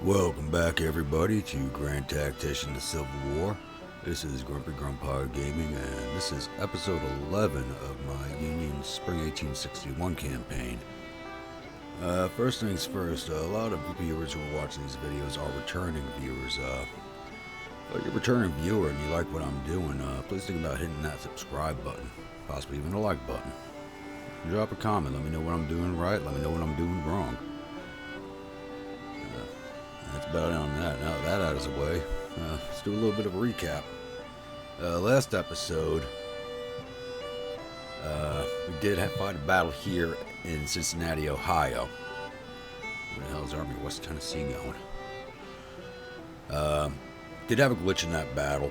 Welcome back, everybody, to Grand Tactician: The Civil War. This is Grumpy Grandpa Gaming, and this is episode 11 of my Union Spring 1861 campaign. First things first, a lot of viewers who are watching these videos are returning viewers. If you're a returning viewer and you like what I'm doing, please think about hitting that subscribe button, possibly even the like button. Drop a comment, let me know what I'm doing right, let me know what I'm doing wrong. That's about it on that. Now that out of the way, let's do a little bit of a recap. Last episode, we did fight a battle here in Cincinnati, Ohio. Where the hell is Army of West Tennessee going? Did have a glitch in that battle,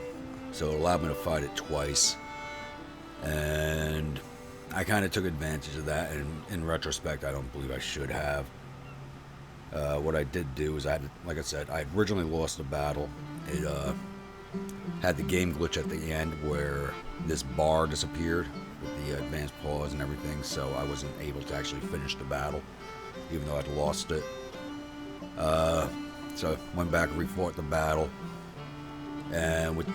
so it allowed me to fight it twice. And I kind of took advantage of that, and in retrospect, I don't believe I should have. What I did do is like I said, I originally lost the battle. It had the game glitch at the end where this bar disappeared with the advanced pause and everything, so I wasn't able to actually finish the battle, even though I'd lost it. So I went back and refought the battle, and with,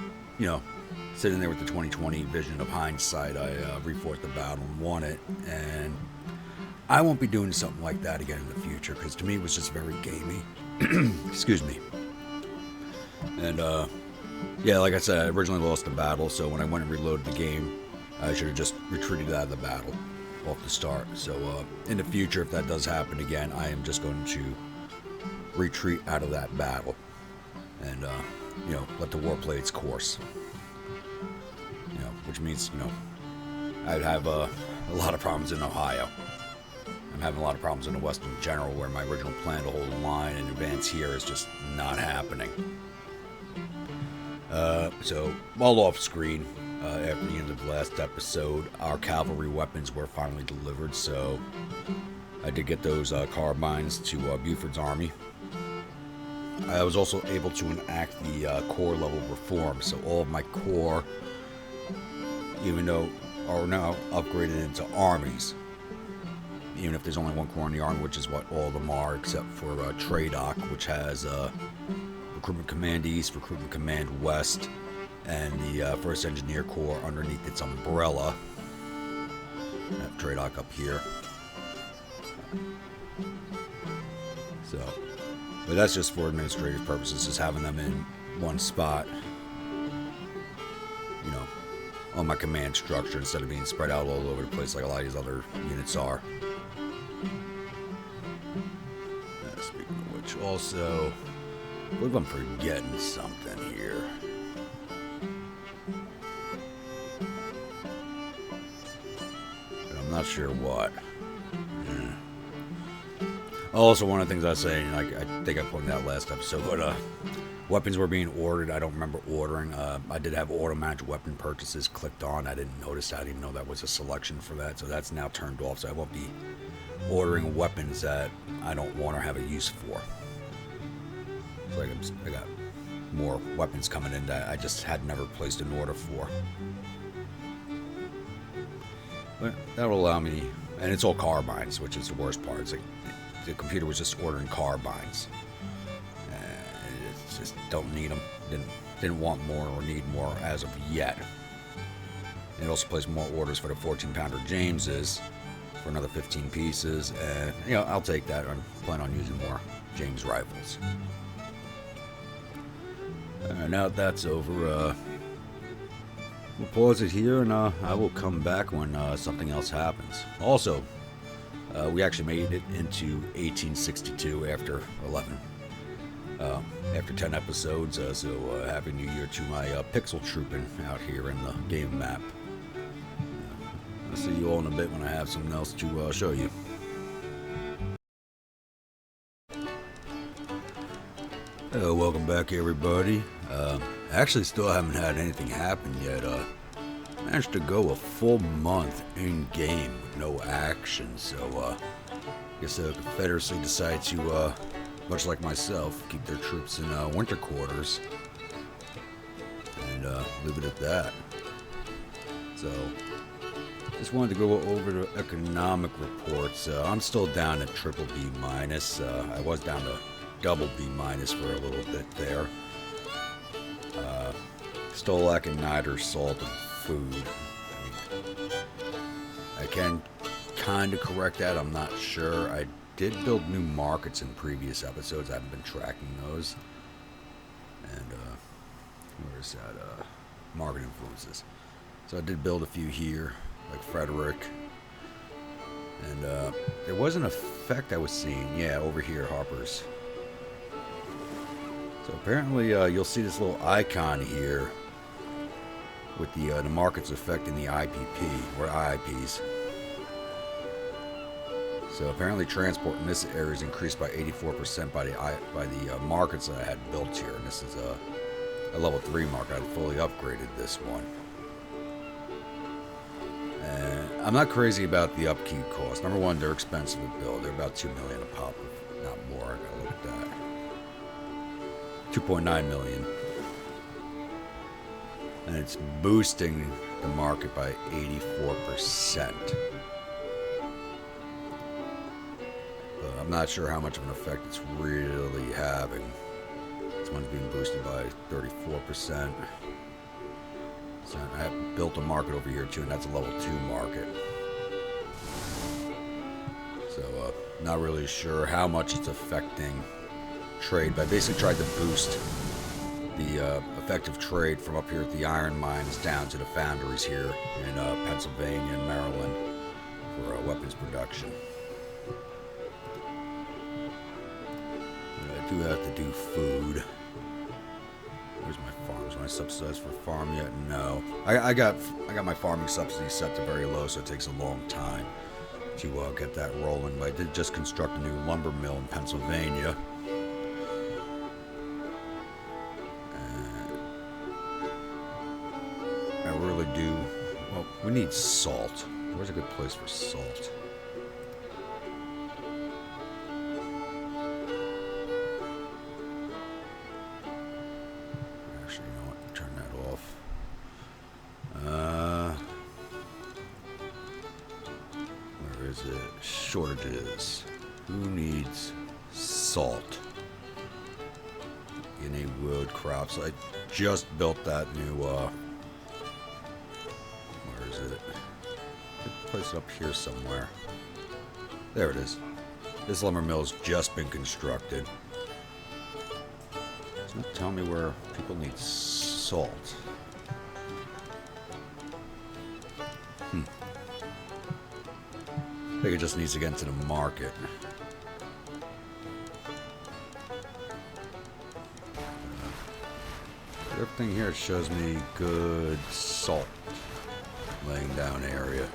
sitting there with the 2020 vision of hindsight, I refought the battle and won it, and I won't be doing something like that again in the future, because to me it was just very gamey. Excuse me. And, yeah, like I said, I originally lost the battle, so when I went and reloaded the game, I should have just retreated out of the battle off the start. So, in the future, if that does happen again, I am just going to retreat out of that battle and, let the war play its course. Which means, I'd have a lot of problems in Ohio. I'm having a lot of problems in the West in general, where my original plan to hold the line and advance here is just not happening. So, while off screen, after the end of the last episode, our cavalry weapons were finally delivered, so I did get those carbines to Buford's army. I was also able to enact the corps level reform, so all of my corps, even though are now upgraded into armies. Even if there's only one corps in the army, which is what all of them are, except for TRADOC, which has Recruitment Command East, Recruitment Command West, and the 1st Engineer Corps underneath its umbrella. I have TRADOC up here. So, but that's just for administrative purposes, just having them in one spot, on my command structure instead of being spread out all over the place like a lot of these other units are. Speaking of which, also, I believe I'm forgetting something here. But I'm not sure what. Also, one of the things I was saying, I think I pointed out last episode, but weapons were being ordered. I don't remember ordering. I did have auto-managed weapon purchases clicked on. I didn't notice that. I didn't even know that was a selection for that, so that's now turned off, so I won't be ordering weapons that I don't want or have a use for. It's like I got more weapons coming in that I just had never placed an order for. But that will allow me, and it's all carbines, which is the worst part. It's like the computer was just ordering carbines. And just don't need them. Didn't want more or need more as of yet. And it also placed more orders for the 14-pounder Jameses for another 15 pieces, and I'll take that. I plan on using more James rifles. Now that that's over, we'll pause it here, and I will come back when something else happens. Also, we actually made it into 1862 after 10 episodes, so Happy New Year to my pixel trooping out here in the game map. I'll see you all in a bit when I have something else to show you. Welcome back, everybody. Actually still haven't had anything happen yet. Managed to go a full month in game with no action, so I guess the Confederacy decided to, much like myself, keep their troops in winter quarters and leave it at that. So just wanted to go over the economic reports. I'm still down at triple B minus. I was down to double B minus for a little bit there. Still lacking niter, salt, and food. I can kind of correct that. I'm not sure. I did build new markets in previous episodes. I haven't been tracking those. And where is that? Market influences. So I did build a few here, like Frederick. And there was an effect I was seeing. Yeah, over here, Harper's. So apparently you'll see this little icon here with the markets affecting the IPP, or IIPs. So apparently transport in this area is increased by 84% by the markets that I had built here. And this is a level 3 market. I fully upgraded this one. And I'm not crazy about the upkeep costs. Number one, they're expensive to build. They're about $2 million a pop, if not more. I gotta look at that. 2.9 million. And it's boosting the market by 84%. But I'm not sure how much of an effect it's really having. This one's being boosted by 34%. So I built a market over here too, and that's a level 2 market. So not really sure how much it's affecting trade, but I basically tried to boost the effective trade from up here at the iron mines down to the foundries here in Pennsylvania and Maryland for weapons production. But I do have to do food. Where's my farms? Am I subsidized for farm yet? No. I got my farming subsidy set to very low, so it takes a long time to get that rolling. But I did just construct a new lumber mill in Pennsylvania. I really do. Well, we need salt. Where's a good place for salt? Actually, you know what? Turn that off. Where is it? Shortages. Who needs salt? Any wood crops? I just built that new, where is it? Place it up here somewhere. There it is. This lumber mill's just been constructed. It's not telling me where people need salt. I think it just needs to get into the market. Everything here shows me good salt laying down area.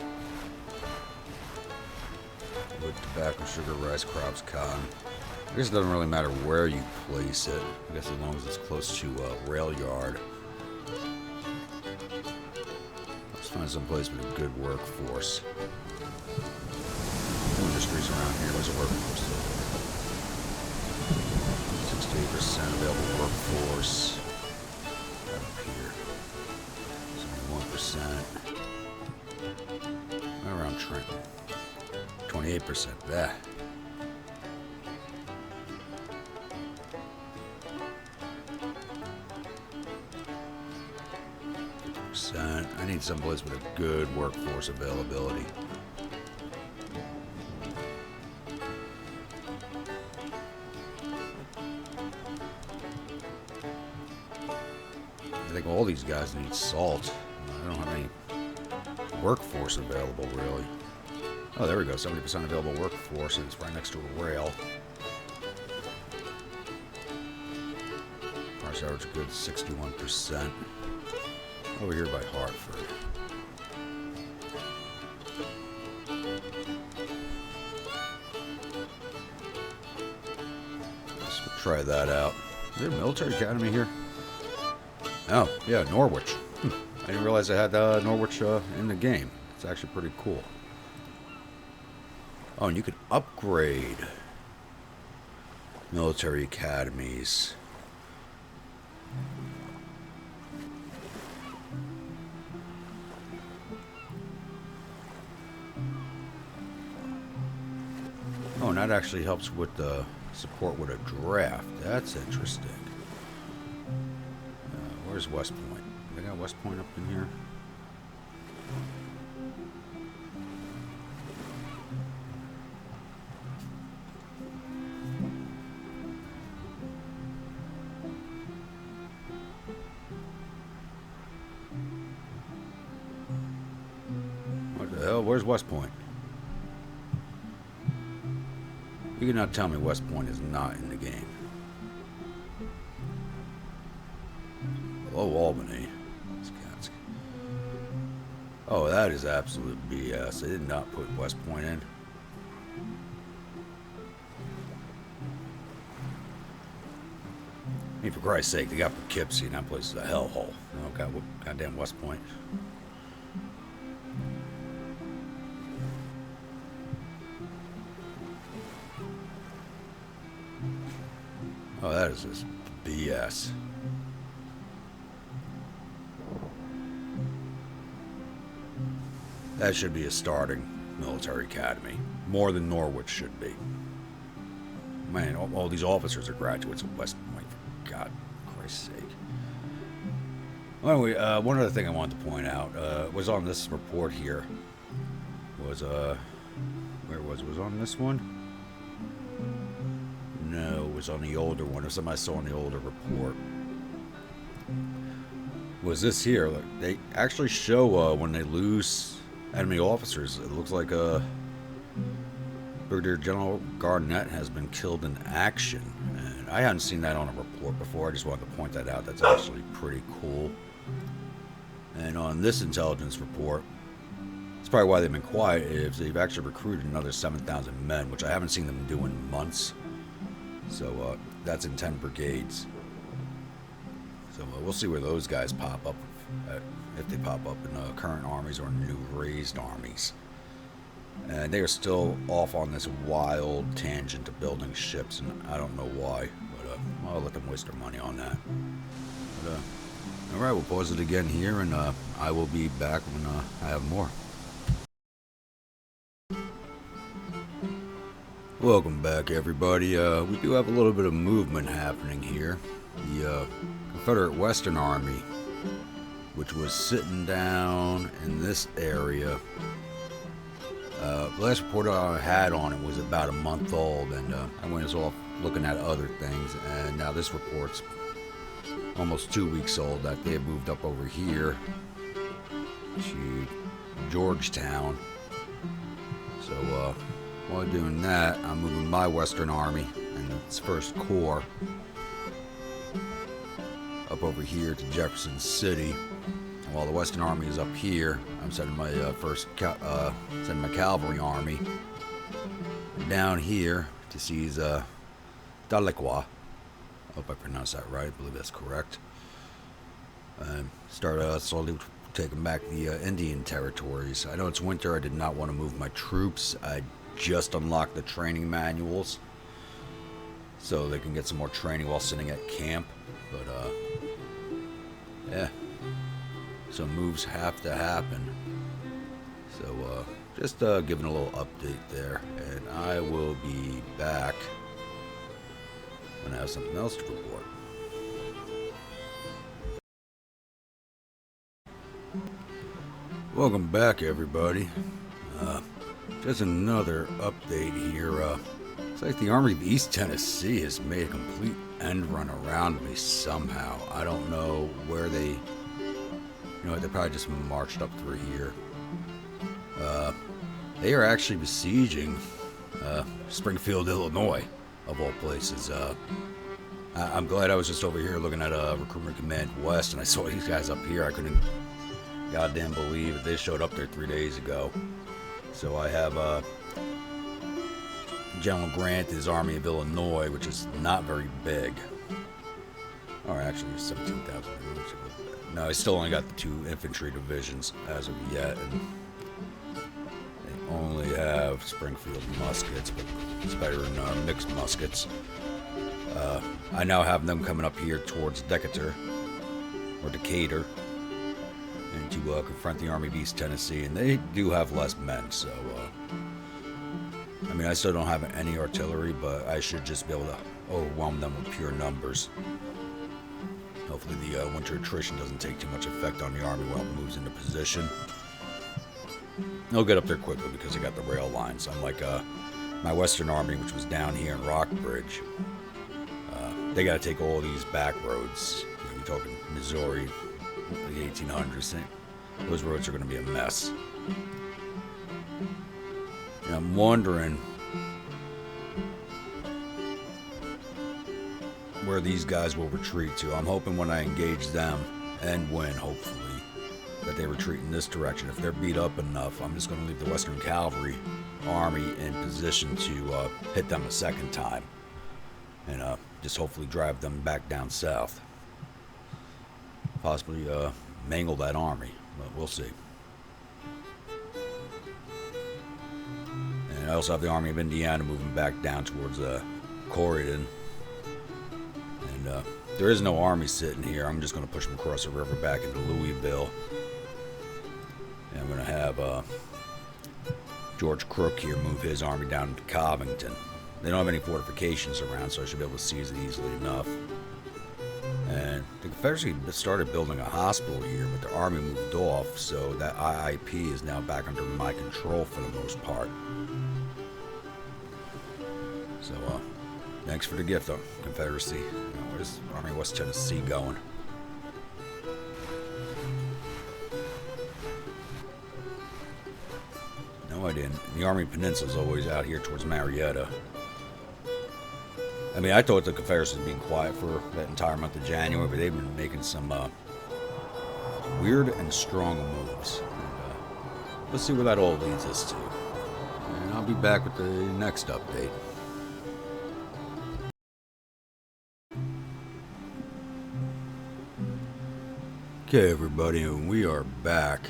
Wood, tobacco, sugar, rice, crops, cotton. I guess it doesn't really matter where you place it. I guess as long as it's close to a rail yard. Let's find some place with a good workforce. Industries around here. Where's the workforce? 68% available workforce. Up here. 71%. Around Trenton. 28%. Bah. I need someplace with a good workforce availability. I think all these guys need salt. I don't have any workforce available, really. Oh, there we go. 70% available workforce, and it's right next to a rail. Price average good, 61%. Over here by Hartford. Let's try that out. Is there a military academy here? Oh, yeah, Norwich. I didn't realize I had Norwich in the game. It's actually pretty cool. Oh, and you can upgrade military academies. Oh, and that actually helps with the Support with a draft. That's interesting. Where's West Point? They got West Point up in here? What the hell? Where's West Point? You cannot tell me West Point is not in the game. Hello, Albany. Oh, that is absolute BS. They did not put West Point in. I mean, for Christ's sake, they got Poughkeepsie, and that place is a hellhole. Oh, God, goddamn West Point. Oh, that is just BS. That should be a starting military academy. More than Norwich should be. Man, all these officers are graduates of West Point, for God Christ's sake. Well, anyway, one other thing I wanted to point out was on this report here. Was, where was it? Was it on this one? No, it was on the older one. It was something I saw in the older report. Was this here? Like, they actually show when they lose enemy officers. It looks like Brigadier General Garnett has been killed in action. And I hadn't seen that on a report before. I just wanted to point that out. That's actually pretty cool. And on this intelligence report, it's probably why they've been quiet, is they've actually recruited another 7,000 men, which I haven't seen them do in months. So that's in 10 brigades. So we'll see where those guys pop up, if they pop up in current armies or new raised armies. And they are still off on this wild tangent of building ships, and I don't know why, but I'll let them waste their money on that. But, alright, we'll pause it again here, and I will be back when I have more. Welcome back, everybody. We do have a little bit of movement happening here. The Confederate Western Army, which was sitting down in this area. The last report I had on it was about a month old, and I went off looking at other things, and now this report's almost 2 weeks old, that they have moved up over here to Georgetown. So while doing that, I'm moving my Western Army and its 1st Corps up over here to Jefferson City. And while the Western Army is up here, I'm sending my sending my cavalry army down here to seize Tahlequah. I hope I pronounced that right. I believe that's correct. Start slowly taking back the Indian territories. I know it's winter. I did not want to move my troops. I just unlocked the training manuals so they can get some more training while sitting at camp. But yeah, some moves have to happen. So just giving a little update there, and I will be back when I have something else to report. Welcome back, everybody. Just another update here. It's like the Army of East Tennessee has made a complete end run around me somehow. I don't know where they, they probably just marched up through here. They are actually besieging Springfield, Illinois, of all places. I'm glad I was just over here looking at Recruitment Command West, and I saw these guys up here. I couldn't goddamn believe it. They showed up there 3 days ago. So I have General Grant, his Army of Illinois, which is not very big. Or actually, 17,000. No, I still only got the 2 infantry divisions as of yet, and they only have Springfield muskets, but it's better than mixed muskets. I now have them coming up here towards Decatur, and to confront the Army of East Tennessee, and they do have less men, so I mean, I still don't have any artillery, but I should just be able to overwhelm them with pure numbers. Hopefully the winter attrition doesn't take too much effect on the army while it moves into position. They'll get up there quickly because they got the rail lines. Unlike my Western Army, which was down here in Rockbridge, they got to take all these back roads. You're talking Missouri, the 1800s. Those roads are going to be a mess. And I'm wondering where these guys will retreat to. I'm hoping when I engage them and win, hopefully, that they retreat in this direction. If they're beat up enough, I'm just going to leave the Western Cavalry Army in position to hit them a second time and just hopefully drive them back down south. Possibly mangle that army, but we'll see. And I also have the Army of Indiana moving back down towards Corydon. And there is no army sitting here. I'm just going to push them across the river back into Louisville. And I'm going to have George Crook here move his army down to Covington. They don't have any fortifications around, so I should be able to seize it easily enough. And the Confederacy started building a hospital here, but their army moved off, so that IIP is now back under my control for the most part. So, thanks for the gift, Confederacy. Where's Army of West Tennessee going? No idea. The Army Peninsula is always out here towards Marietta. I mean, I thought the Confederacy was being quiet for that entire month of January, but they've been making some weird and strong moves. And, let's see where that all leads us to. And I'll be back with the next update. Okay, everybody, and we are back.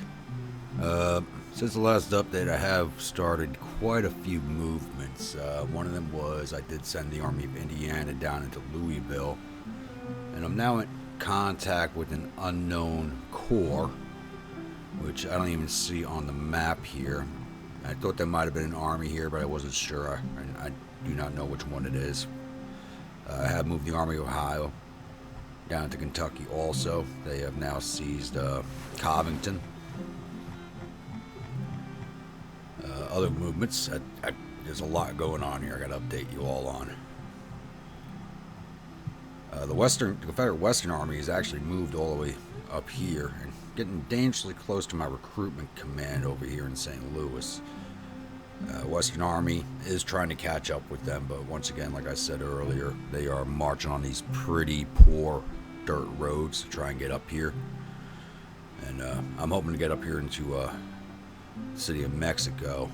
Since the last update, I have started quite a few movements. One of them was I did send the Army of Indiana down into Louisville, and I'm now in contact with an unknown corps, which I don't even see on the map here. I thought there might have been an army here, but I wasn't sure, and I do not know which one it is. I have moved the Army of Ohio down to Kentucky also. They have now seized Covington. Other movements, there's a lot going on here I got to update you all on. The Confederate Western Army has actually moved all the way up here and getting dangerously close to my recruitment command over here in St. Louis. Western Army is trying to catch up with them, but once again, like I said earlier, they are marching on these pretty poor dirt roads to try and get up here. And I'm hoping to get up here into the city of Mexico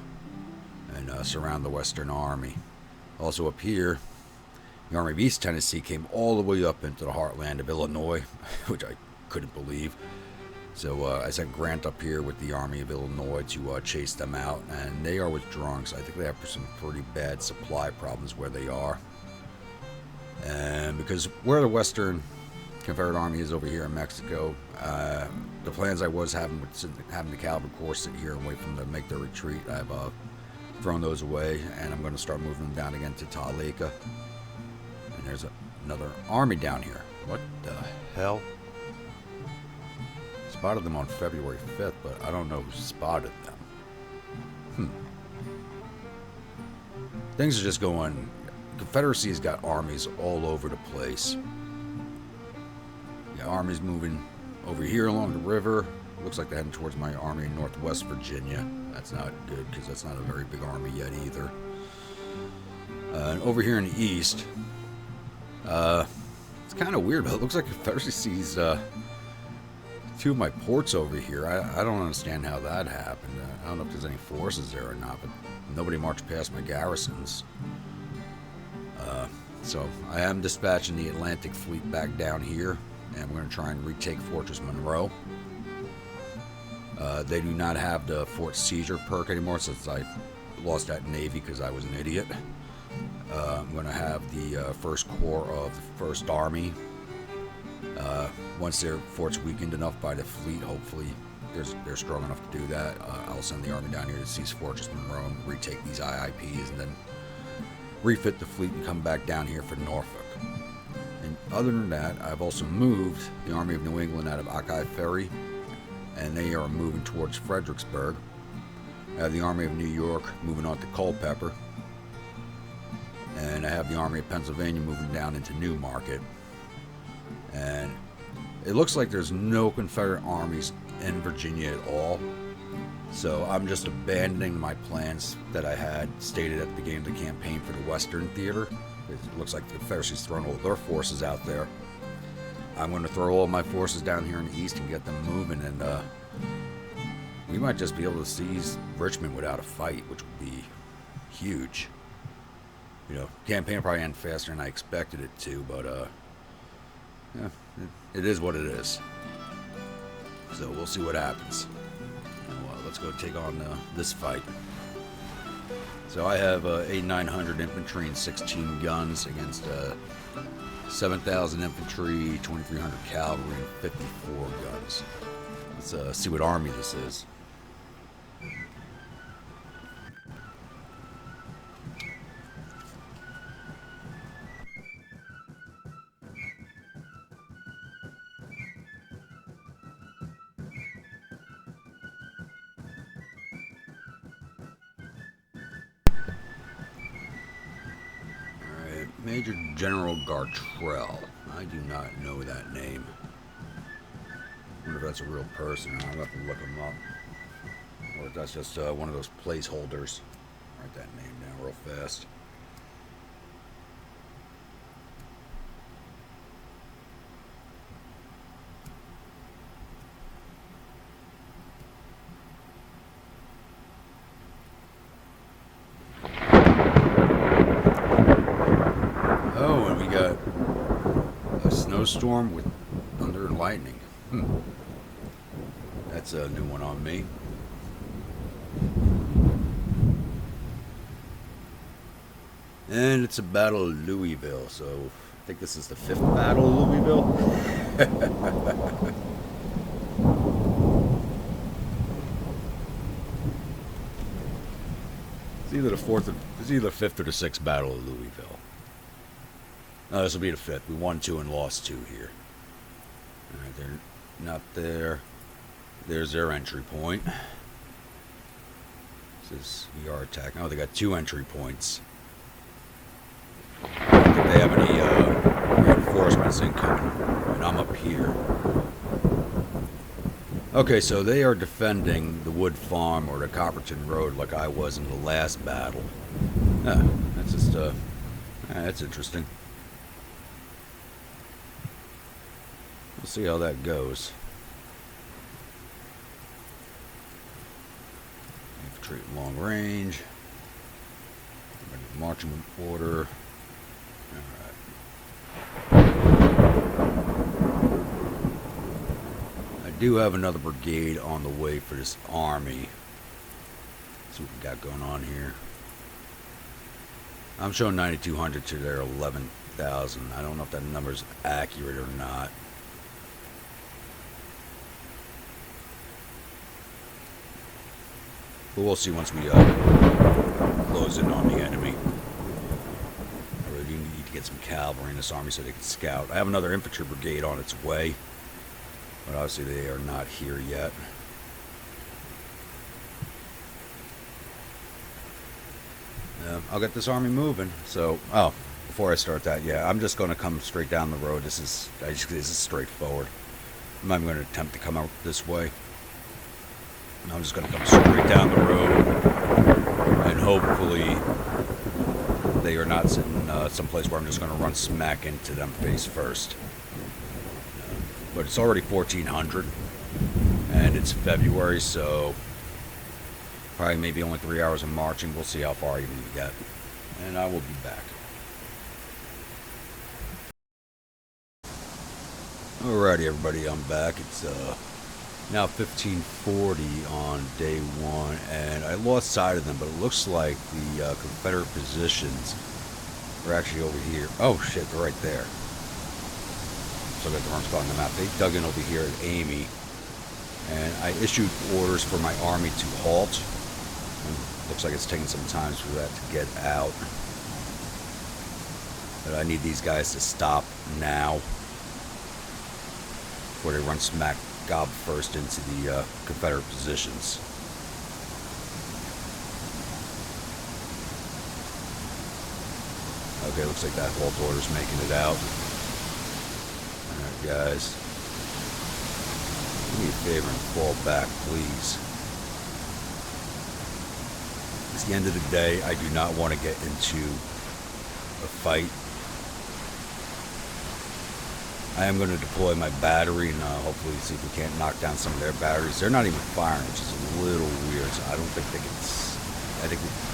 and surround the Western Army. Also up here, the Army of East Tennessee came all the way up into the heartland of Illinois, which I couldn't believe. So I sent Grant up here with the Army of Illinois to chase them out, and they are withdrawing, so I think they have some pretty bad supply problems where they are. And because where the Western Confederate Army is over here in Mexico, the plans I was having the Cavalry Corps sit here and wait for them to make their retreat, I've thrown those away, and I'm going to start moving them down again to Talica. And there's another army down here. What the hell? Spotted them on February 5th, but I don't know who spotted them. Things are just going... Confederacy's got armies all over the place. Yeah, armies moving over here along the river. Looks like they're heading towards my army in Northwest Virginia. That's not good, because that's not a very big army yet either. And over here in the east, it's kind of weird, but it looks like Confederacy sees two of my ports over here. I don't understand how that happened. I don't know if there's any forces there or not, but nobody marched past my garrisons. So I am dispatching the Atlantic Fleet back down here, and we're going to try and retake Fortress Monroe. They do not have the Fort Seizure perk anymore since I lost that Navy because I was an idiot. I'm going to have the First Corps of the First Army. Once their fort's weakened enough by the fleet, hopefully they're strong enough to do that. I'll send the army down here to seize Fortress Monroe and retake these IIPs, and then refit the fleet and come back down here for Norfolk. And other than that, I've also moved the Army of New England out of Hawkeye Ferry, and they are moving towards Fredericksburg. I have the Army of New York moving on to Culpeper, and I have the Army of Pennsylvania moving down into Newmarket. And it looks like there's no Confederate armies in Virginia at all, so I'm just abandoning my plans that I had stated at the beginning of the campaign for the Western Theater. It looks like the Confederacy's thrown all their forces out there. I'm going to throw all my forces down here in the east and get them moving, and we might just be able to seize Richmond without a fight, which would be huge. You know, campaign probably end faster than I expected it to, but yeah, it is what it is. So we'll see what happens. Let's go take on this fight. So I have 8,900 infantry and 16 guns against 7,000 infantry, 2,300 cavalry, and 54 guns. Let's see what army this is. Major General Gartrell. I do not know that name. I wonder if that's a real person. I'll have to look him up. Or if that's just one of those placeholders. Write that name down real fast. Snowstorm with thunder and lightning. That's a new one on me. And it's a Battle of Louisville, so I think this is the 5th Battle of Louisville. It's either the 5th or the 6th Battle of Louisville. No, this will be the 5th. We won 2 and lost 2 here. Alright, they're not there. There's their entry point. This is, we are attacking. Oh, they got 2 entry points. I don't think they have any reinforcements incoming. And I'm up here. Okay, so they are defending the Wood Farm or the Copperton Road like I was in the last battle. That's just, that's interesting. We'll see how that goes. Infantry at long range. Marching order. Alright. I do have another brigade on the way for this army. Let's see what we got going on here. I'm showing 9,200 to their 11,000. I don't know if that number's accurate or not. But we'll see once we close in on the enemy. I really do need to get some cavalry in this army so they can scout. I have another infantry brigade on its way, but obviously they are not here yet. I'll get this army moving. So, before I start that, yeah, I'm just going to come straight down the road. This is straightforward. I'm not even going to attempt to come out this way. I'm just going to come straight down the road, and hopefully they are not sitting someplace where I'm just going to run smack into them face first. But it's already 1400, and it's February, so probably maybe only 3 hours of marching. We'll see how far you can get, and I will be back. Alrighty, everybody, I'm back. It's now 1540 on day 1, and I lost sight of them, but it looks like the Confederate positions are actually over here. Oh shit, they're right there. So I got the wrong spot on the map. They dug in over here at Amy, and I issued orders for my army to halt. And looks like it's taking some time for that to get out. But I need these guys to stop now before they run smack gob first into the Confederate positions. Okay, looks like that halt order's making it out. Alright, guys. Do me a favor and fall back, please. It's the end of the day. I do not want to get into a fight. I am going to deploy my battery and hopefully see if we can't knock down some of their batteries. They're not even firing, which is a little weird. So I don't think they can. I think we're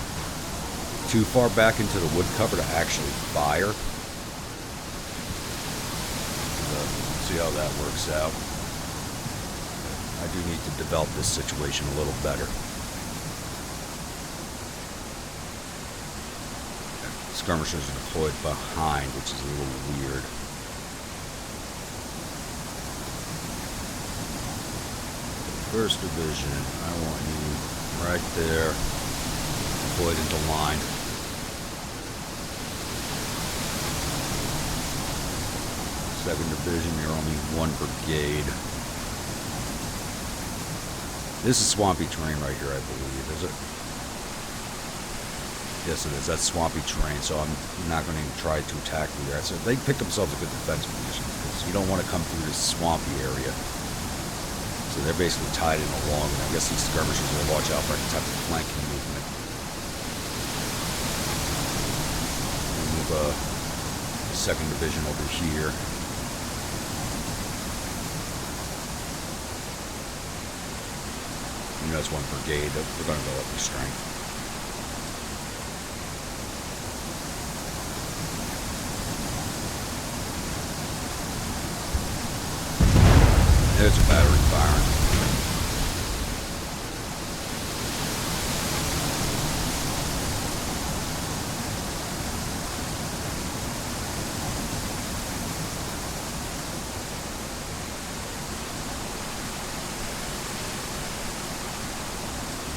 too far back into the wood cover to actually fire. See how that works out. I do need to develop this situation a little better. Skirmishers are deployed behind, which is a little weird. First Division, I want you right there, deployed into line. Second Division, you're only one brigade. This is swampy terrain right here, I believe, is it? Yes, it is. That's swampy terrain, so I'm not going to try to attack through there. So they picked themselves a good defense position because you don't want to come through this swampy area. So they're basically tied in along, and I guess these skirmishers will watch out for any type of flanking movement. We'll move the second division over here. You know, it's one brigade. They're going to go up in strength. There's a battery firing.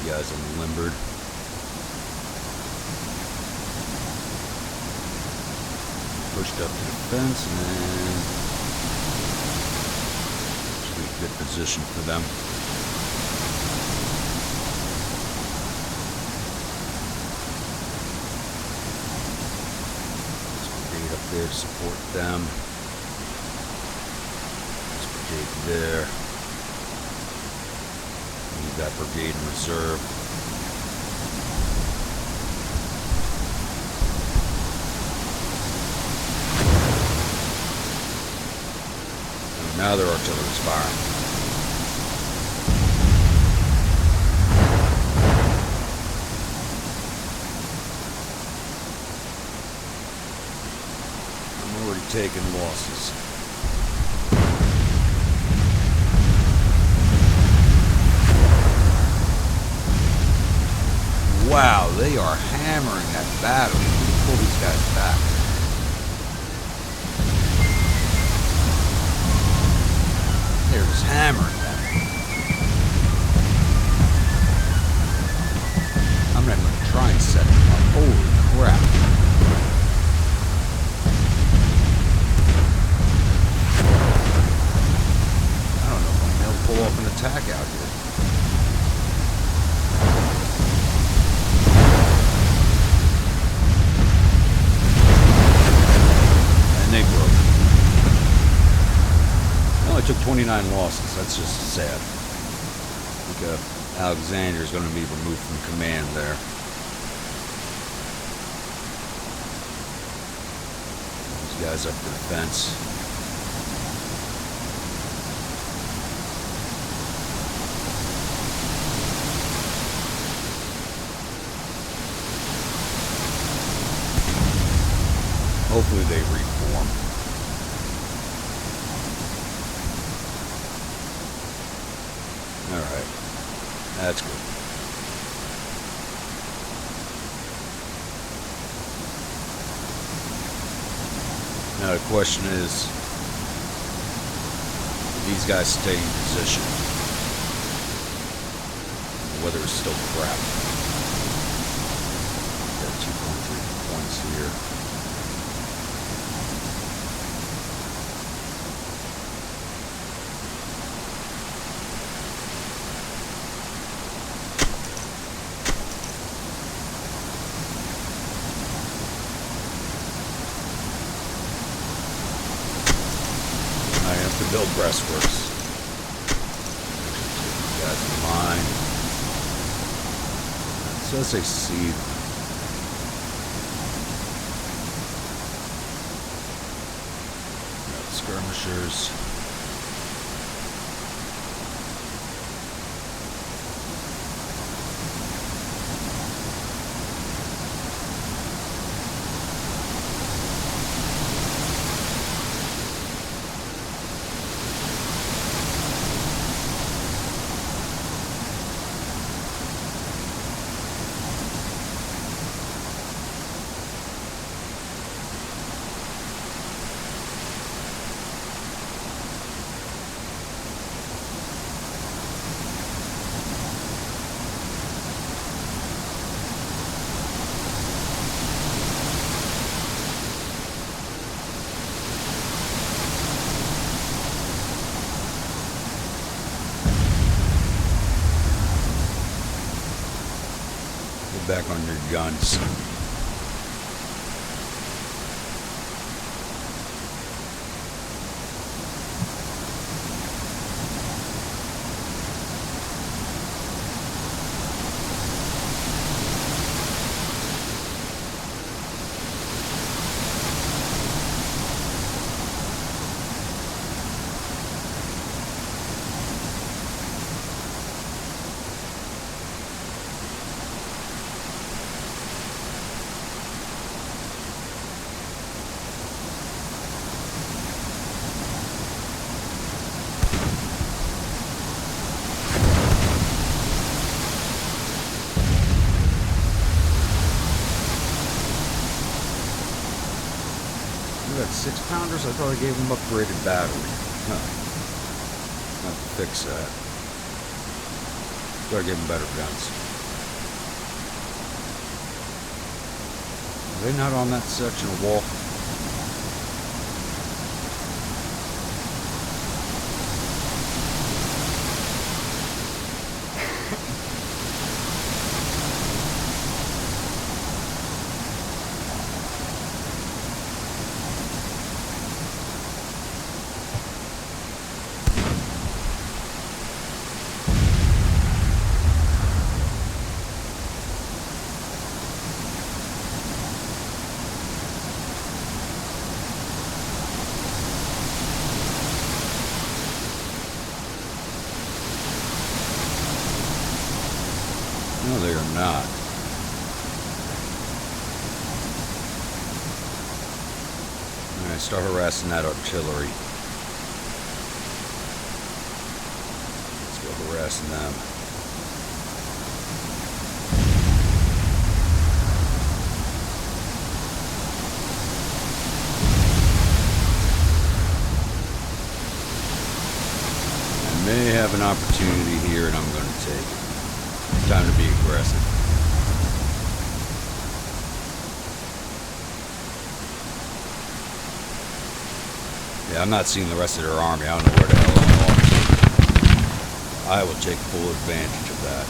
You guys are limbered. Pushed up to the fence and then good position for them. This brigade up there to support them. This brigade there. Leave that brigade in reserve. And now their artillery's firing. Taking losses. Wow, they are hammering that battle. Pull these guys back. They're just hammering that. I'm not going to try and set them up. Holy crap. Pull off an attack out here. And they broke. They only took 29 losses. That's just sad. I think Alexander is going to be removed from command there. These guys up to the fence. Hopefully they reform. Alright. That's good. Now the question is, do these guys stay in position? Whether it's still crap. Got 2.3 points here. build breastworks. That's mine. It says they see. Got skirmishers. Back on your guns. We got 6-pounders? I thought I gave them upgraded battery. Huh. Have to fix that. Thought I gave them better guns. Are they not on that section of wall? No, they are not. Alright, start harassing that artillery. Let's go harassing them. I may have an opportunity here and I'm going to take it. Time to be aggressive. Yeah, I'm not seeing the rest of their army. I don't know where the hell they are. I will take full advantage of that.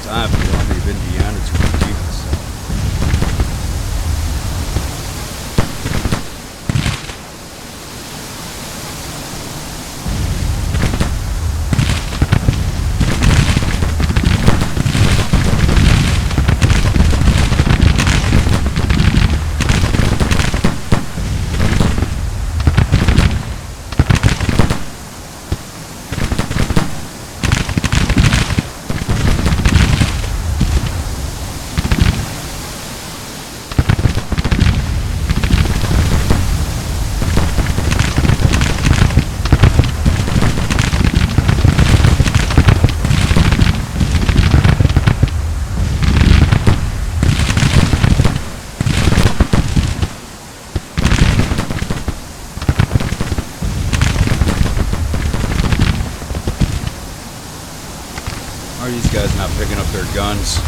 Time for the Army of Indiana to redeem itself. Are these guys not picking up their guns?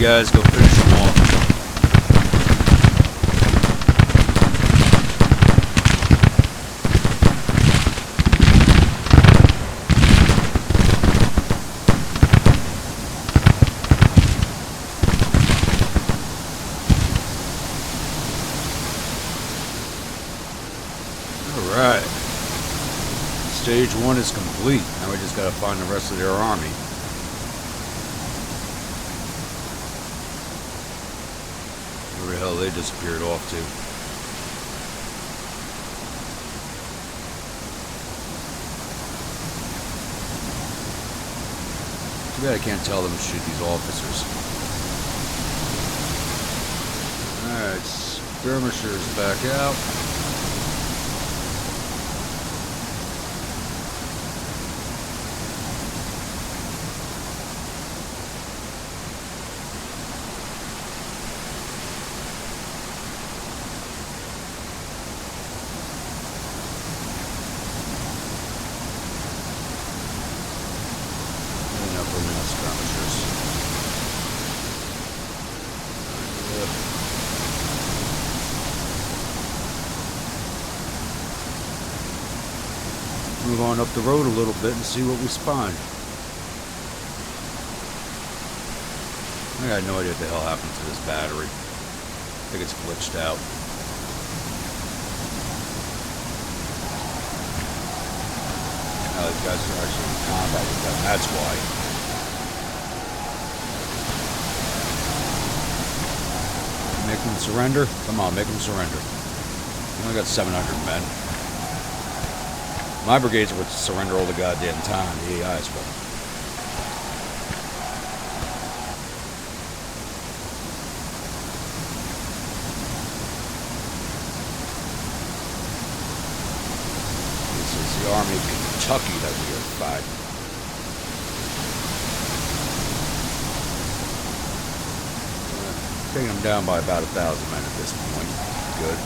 guys, go finish them off. Alright. Stage 1 is complete. Now we just gotta find the rest of their army. Where the hell they disappeared off to? Too bad I can't tell them to shoot these officers. Alright, skirmishers back out. Move on up the road a little bit and see what we find. I got no idea what the hell happened to this battery. I think it's glitched out. Now these guys are actually in combat with them, that's why. Make them surrender? Come on, make them surrender. We only got 700 men. My brigades would surrender all the goddamn time, the AIs will. This is the Army of Kentucky that we are fighting. Taking them down by about 1,000 men at this point. Good.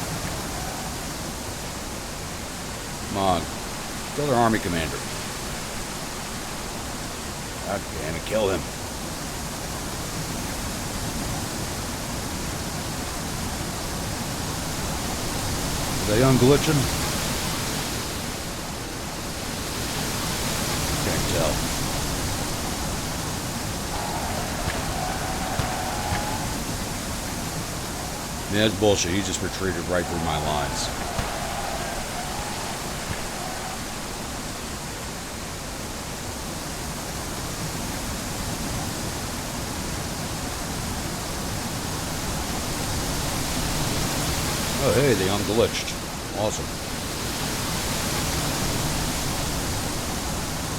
Come on. Kill their army commander. God damn it, kill him. Are they unglitching? Can't tell. Yeah, that's bullshit. He just retreated right through my lines. Oh, hey, they unglitched. Awesome.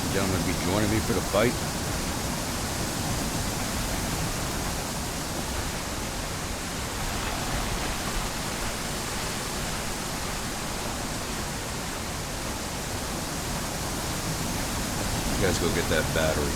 You gentlemen be joining me for the fight? You guys go get that battery.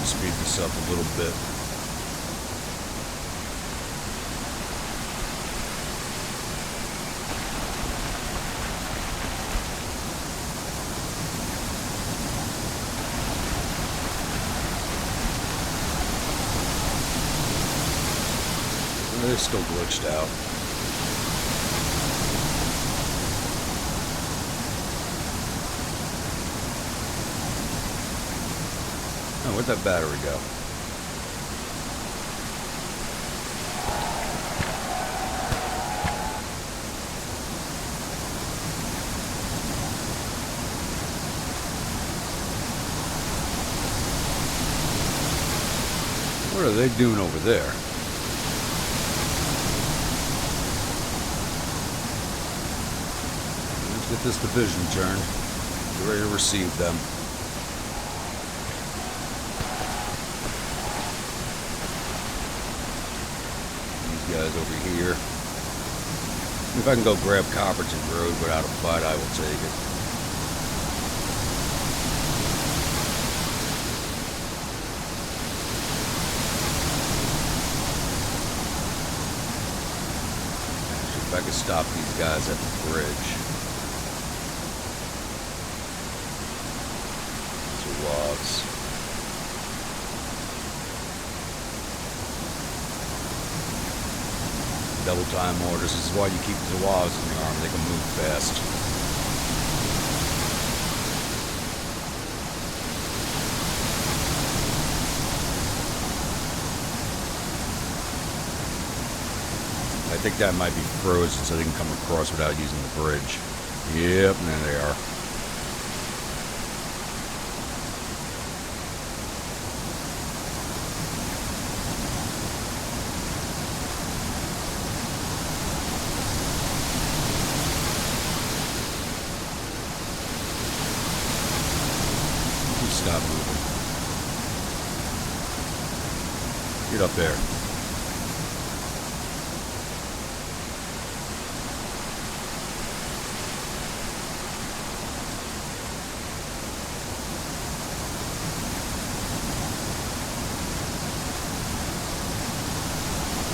Speed this up a little bit. They're still glitched out. Oh, where'd that battery go? What are they doing over there? Get this division turned. Get ready to receive them. These guys over here. If I can go grab Copperton Road without a fight, I will take it. Actually, if I could stop these guys at the bridge. Logs. Double time orders. This is why you keep the Zawabs in the army. They can move fast. I think that might be frozen so they can come across without using the bridge. Yep, and there they are. Stop moving. Get up there.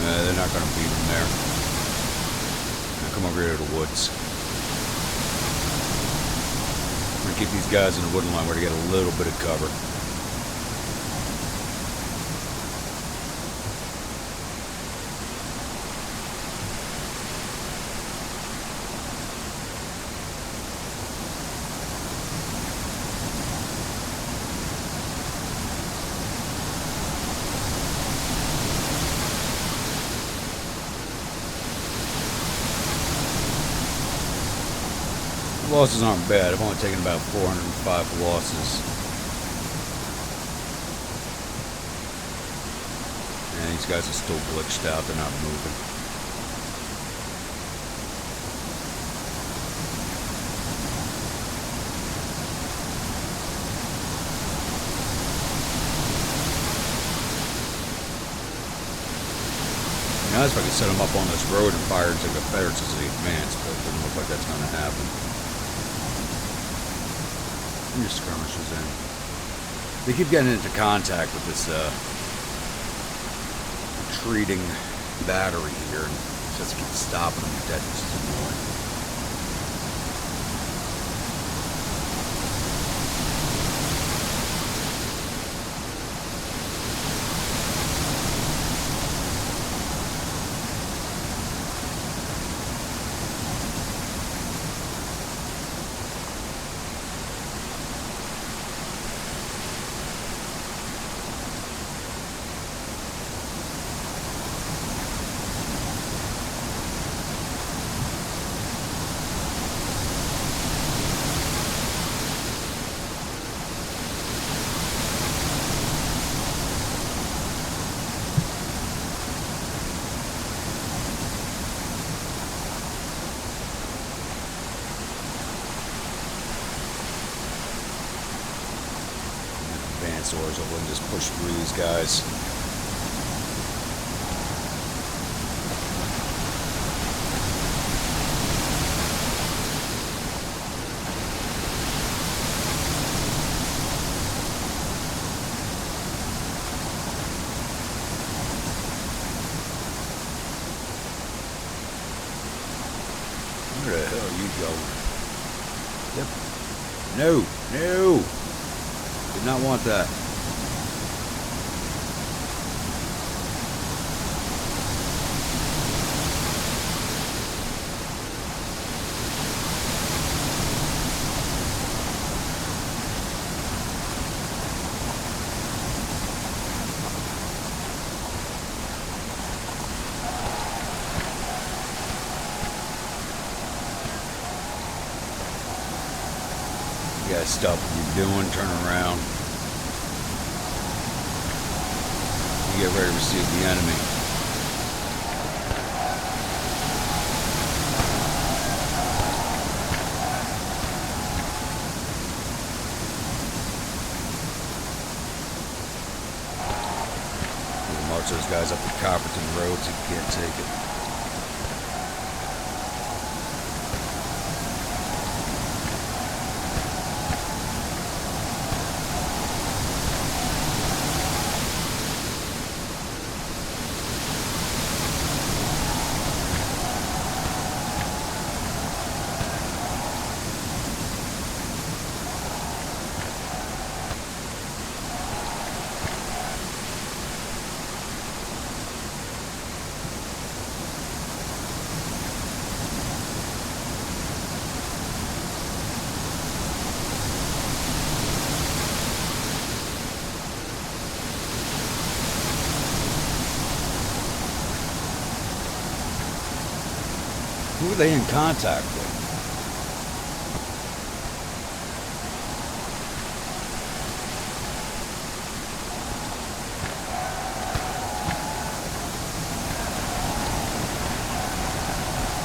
They're not going to beat them there. Now come over here to the woods. Keep these guys in the wooden line where they get a little bit of cover. Losses aren't bad. I've only taken about 405 losses. And these guys are still glitched out. They're not moving. Now, if I could set them up on this road and fire into the Confederates as they advance, but it doesn't look like that's going to happen. Your skirmishers in. They keep getting into contact with this retreating battery here, and just keep stopping them to death, which is annoying. Swords over and just push through these guys. Where the hell are you going? Yep. No, no. Did not want that. You gotta stop what you're doing, turn around. You get ready to receive the enemy. March those guys up the Copperton Road so you can't take it. Who are they in contact with?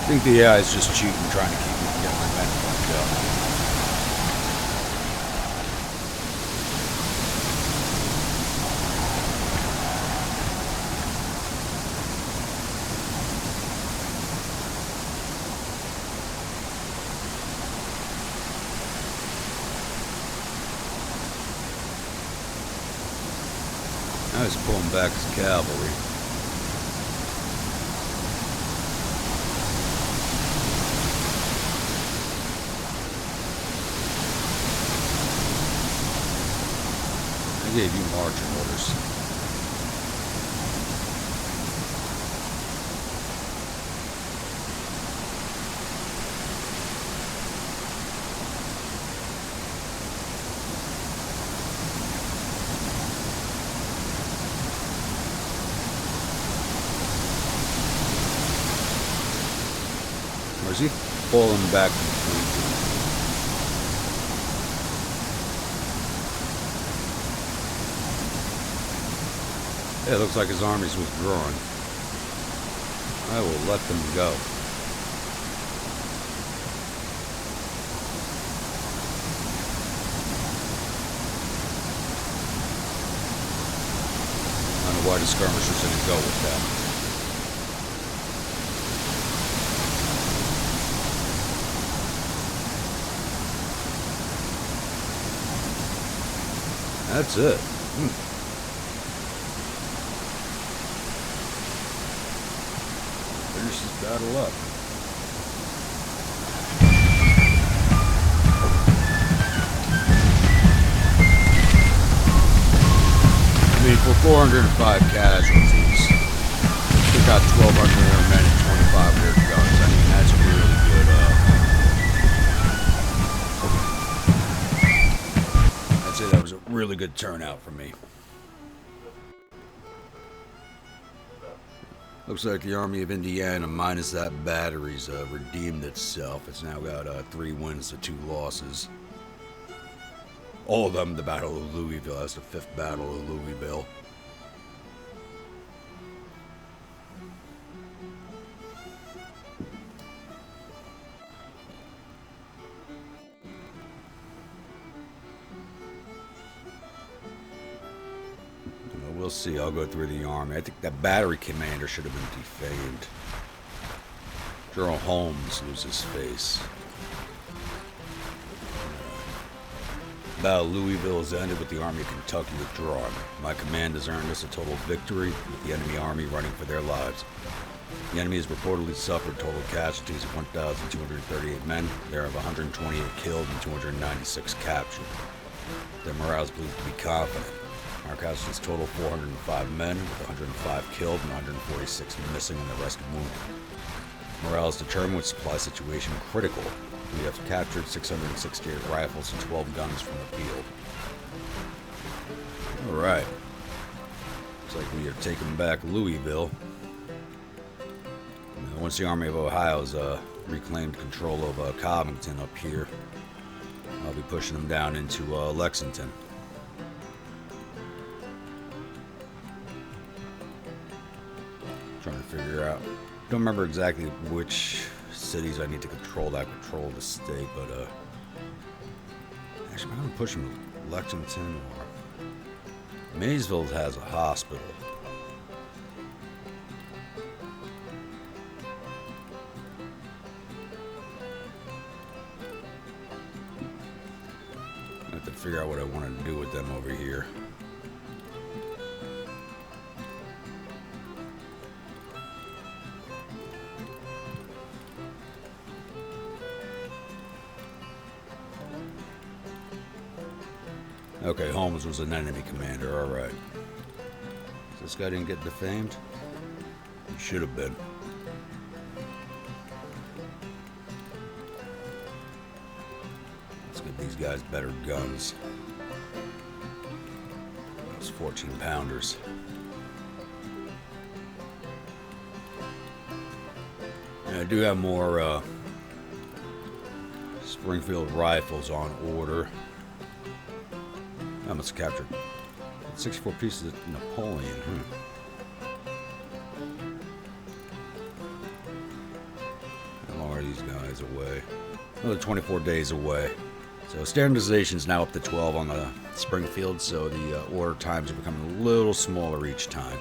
I think the AI is just cheating, trying to keep me from getting my men fucked up. I was pulling back his cavalry. I gave you marching orders. Or is he pulling back completely? Yeah, it looks like his army's withdrawing. I will let them go. I don't know why the skirmishers didn't go with them. That's it. Finish this battle up. I mean, for 405 casualties, we got 1,200 men and 2,500 guns. I mean, that's really good. I'd say that was a really good turnout for me. Looks like the Army of Indiana, minus that battery's redeemed itself. It's now got 3 wins to 2 losses. All of them the Battle of Louisville. That's the 5th Battle of Louisville. We'll see. I'll go through the army. I think that battery commander should have been defamed. General Holmes loses his face. Battle of Louisville has ended with the Army of Kentucky withdrawing. My command has earned us a total victory, with the enemy army running for their lives. The enemy has reportedly suffered total casualties of 1,238 men. There are 128 killed and 296 captured. Their morale is believed to be confident. Our casualties total 405 men, with 105 killed and 146 missing and the rest wounded. Morale is determined with supply situation critical. We have captured 668 rifles and 12 guns from the field. Alright. Looks like we are taking back Louisville. Once the Army of Ohio has reclaimed control of Covington up here, I'll be pushing them down into Lexington. Trying to figure out. Don't remember exactly which cities I need to control that control the state, but actually I'm gonna push them to Lexington or Maysville has a hospital. to figure out what I want to do with them over here. Okay, Holmes was an enemy commander, alright. So this guy didn't get defamed? He should have been. Let's give these guys better guns. Those 14-pounders. And I do have more Springfield rifles on order. I must have captured 64 pieces of Napoleon. How long are these guys away? Another 24 days away. So standardization is now up to 12 on the Springfield, so the order times are becoming a little smaller each time.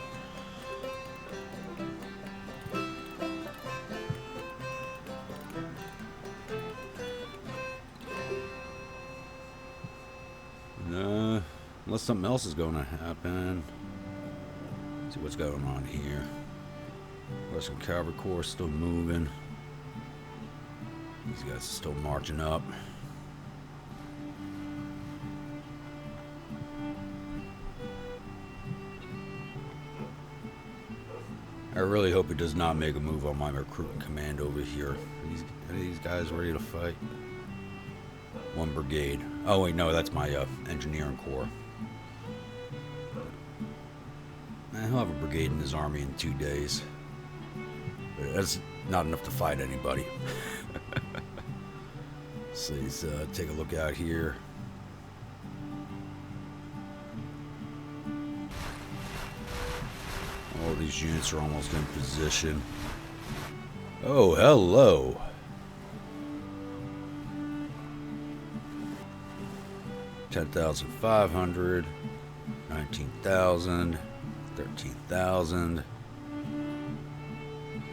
Unless something else is going to happen. Let's see what's going on here. Western Cavalry Corps still moving. These guys are still marching up. I really hope he does not make a move on my recruiting command over here. Are these guys ready to fight? One brigade. Oh wait, no, that's my engineering corps. He'll have a brigade in his army in 2 days. But that's not enough to fight anybody. So let's take a look out here. All these units are almost in position. Oh, hello. $10,500, 19,000, 13,000.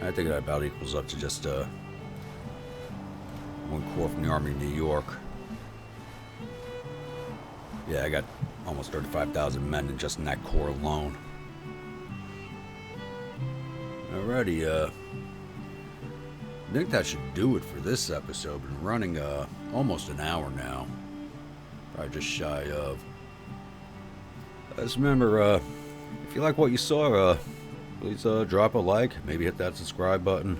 I think that about equals up to just one corps from the Army of New York. Yeah, I got almost 35,000 men just in that corps alone. Alrighty, I think that should do it for this episode. Been running almost an hour now. Probably just shy of. Just remember, if you like what you saw, please drop a like, maybe hit that subscribe button.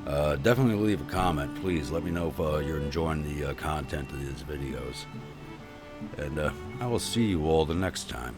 Definitely leave a comment. Please let me know if you're enjoying the content of these videos. And I will see you all the next time.